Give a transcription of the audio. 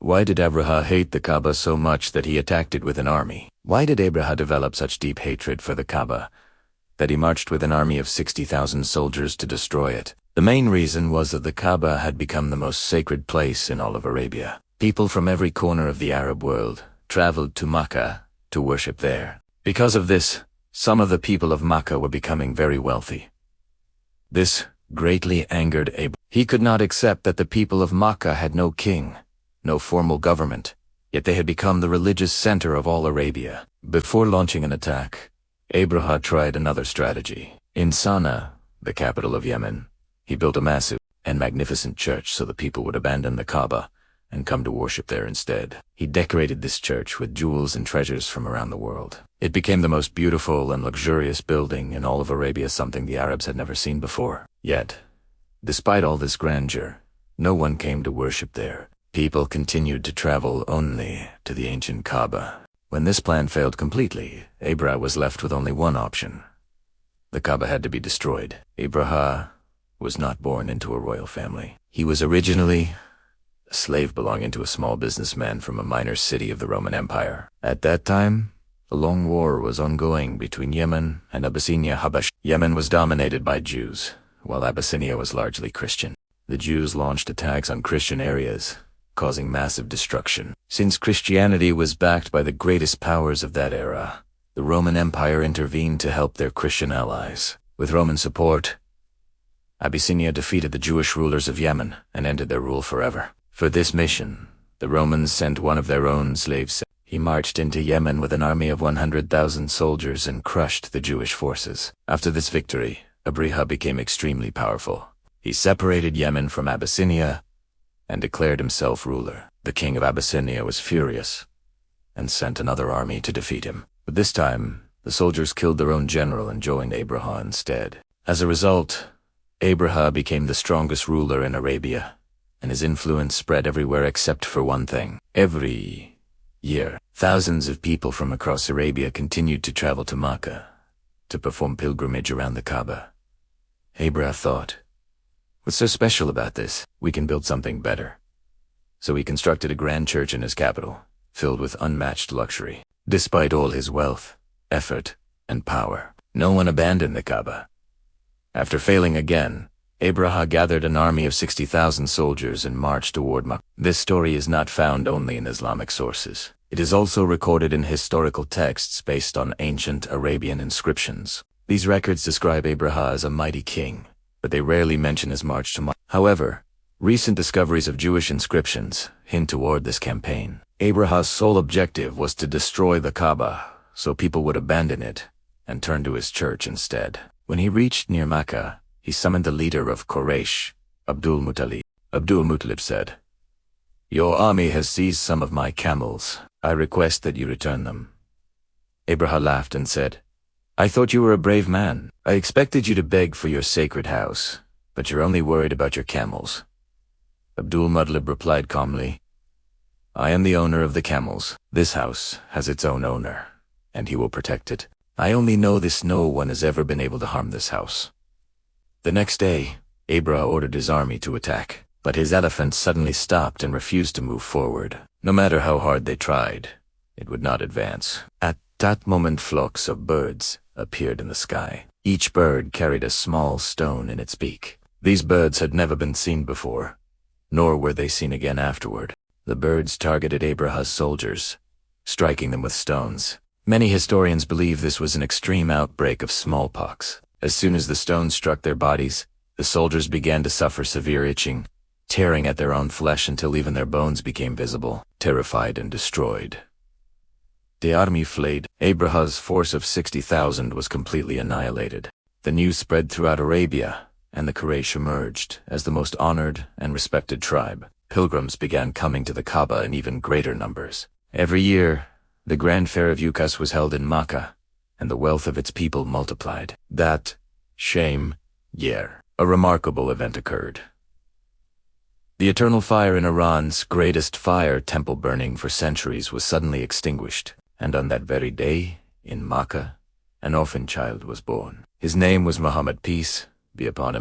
Why did Abraha hate the Kaaba so much that he attacked it with an army? Why did Abraha develop such deep hatred for the Kaaba that he marched with an army of 60,000 soldiers to destroy it? The main reason was that the Kaaba had become the most sacred place in all of Arabia. People from every corner of the Arab world traveled to Makkah to worship there. Because of this, some of the people of Makkah were becoming very wealthy. This greatly angered Abraham. He could not accept that the people of Makkah had no king, no formal government, yet they had become the religious center of all Arabia. Before launching an attack, Abraha tried another strategy. In Sana'a, the capital of Yemen, he built a massive and magnificent church so the people would abandon the Kaaba and come to worship there instead. He decorated this church with jewels and treasures from around the world. It became the most beautiful and luxurious building in all of Arabia, something the Arabs had never seen before. Yet, despite all this grandeur, no one came to worship there. People continued to travel only to the ancient Kaaba. When this plan failed completely, Abraha was left with only one option. The Kaaba had to be destroyed. Abraha was not born into a royal family. He was originally a slave belonging to a small businessman from a minor city of the Roman Empire. At that time, a long war was ongoing between Yemen and Abyssinia Habash. Yemen was dominated by Jews, while Abyssinia was largely Christian. The Jews launched attacks on Christian areas, causing massive destruction. Since Christianity was backed by the greatest powers of that era, the Roman Empire intervened to help their Christian allies. With Roman support, Abyssinia defeated the Jewish rulers of Yemen and ended their rule forever. For this mission, the Romans sent one of their own slaves. He marched into Yemen with an army of 100,000 soldiers and crushed the Jewish forces. After this victory, Abraha became extremely powerful. He separated Yemen from Abyssinia and declared himself ruler. The king of Abyssinia was furious and sent another army to defeat him. But this time, the soldiers killed their own general and joined Abraha instead. As a result, Abraha became the strongest ruler in Arabia, and his influence spread everywhere except for one thing. Every year, thousands of people from across Arabia continued to travel to Makkah to perform pilgrimage around the Kaaba. Abraha thought, "What's so special about this? We can build something better." So he constructed a grand church in his capital, filled with unmatched luxury. Despite all his wealth, effort, and power, no one abandoned the Kaaba. After failing again, Abraha gathered an army of 60,000 soldiers and marched toward Makkah. This story is not found only in Islamic sources. It is also recorded in historical texts based on ancient Arabian inscriptions. These records describe Abraha as a mighty king, but they rarely mention his march to Makkah. However, recent discoveries of Jewish inscriptions hint toward this campaign. Abraha's sole objective was to destroy the Kaaba, so people would abandon it and turn to his church instead. When he reached near Makkah, he summoned the leader of Quraysh, Abdul Muttalib. Abdul Muttalib said, "Your army has seized some of my camels. I request that you return them." Abraha laughed and said, "I thought you were a brave man. I expected you to beg for your sacred house, but you're only worried about your camels." Abdul Muttalib replied calmly, "I am the owner of the camels. This house has its own owner, and he will protect it. I only know this. No one has ever been able to harm this house." The next day, Abraha ordered his army to attack, but his elephants suddenly stopped and refused to move forward. No matter how hard they tried, it would not advance. At that moment, flocks of birds appeared in the sky. Each bird carried a small stone in its beak. These birds had never been seen before, nor were they seen again afterward. The birds targeted Abraha's soldiers, striking them with stones. Many historians believe this was an extreme outbreak of smallpox. As soon as the stones struck their bodies, the soldiers began to suffer severe itching, tearing at their own flesh until even their bones became visible. Terrified and destroyed, the army fled. Abraha's force of 60,000 was completely annihilated. The news spread throughout Arabia, and the Quraysh emerged as the most honored and respected tribe. Pilgrims began coming to the Kaaba in even greater numbers. Every year, the Grand Fair of Ukas was held in Makkah, and the wealth of its people multiplied. That same year, a remarkable event occurred. The eternal fire in Iran's greatest fire temple burning for centuries was suddenly extinguished, and on that very day, in Makkah, an orphan child was born. His name was Muhammad, peace be upon him.